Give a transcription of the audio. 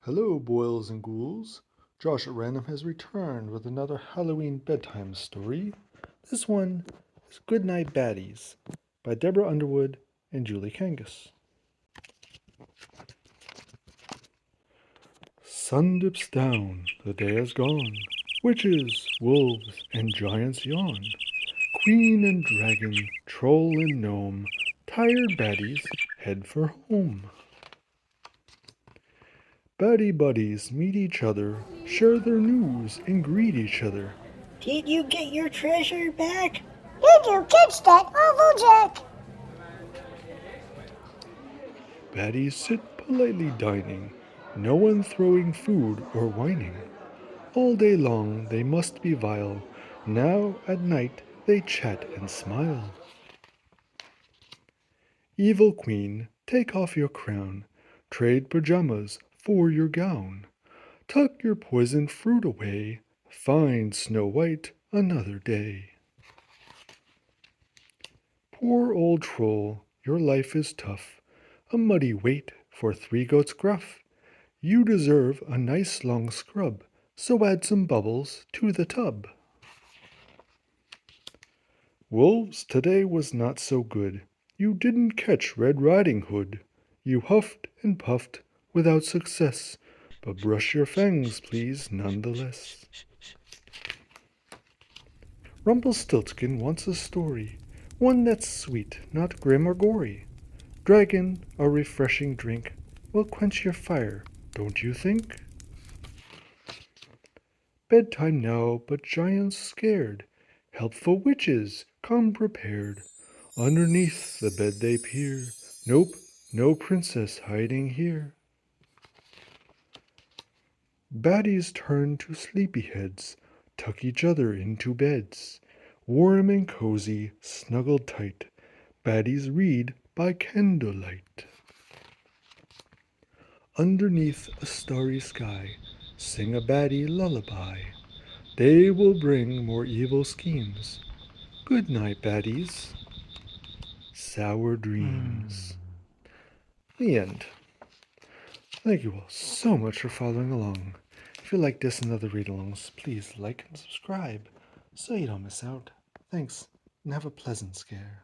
Hello, boils and ghouls. Josh at Random has returned with another Halloween bedtime story. This one is Goodnight Baddies by Deborah Underwood and Juli Kangas. Sun dips down, the day is gone. Witches, wolves, and giants yawn. Queen and dragon, troll and gnome, tired baddies head for home. Baddie buddies meet each other, share their news, and greet each other. Did you get your treasure back? Did you catch that oval jack? Baddies sit politely dining, no one throwing food or whining. All day long they must be vile, now at night they chat and smile. Evil queen, take off your crown, trade pajamas for your gown. Tuck your poisoned fruit away, find Snow White another day. Poor old troll, your life is tough, a muddy wait for 3 goats gruff. You deserve a nice long scrub, so add some bubbles to the tub. Wolves, today was not so good. You didn't catch Red Riding Hood. You huffed and puffed without success, but brush your fangs, please, nonetheless. Rumpelstiltskin wants a story, one that's sweet, not grim or gory. Dragon, a refreshing drink, will quench your fire, don't you think? Bedtime now, but giants scared. Helpful witches, come prepared. Underneath the bed they peer. Nope, no princess hiding here. Baddies turn to sleepyheads, tuck each other into beds. Warm and cozy, snuggled tight, baddies read by candlelight. Underneath a starry sky, sing a baddie lullaby. They will bring more evil schemes. Good night, baddies. Sour dreams. The end. Thank you all so much for following along. If you like this and other read-alongs, please like and subscribe so you don't miss out. Thanks, and have a pleasant scare.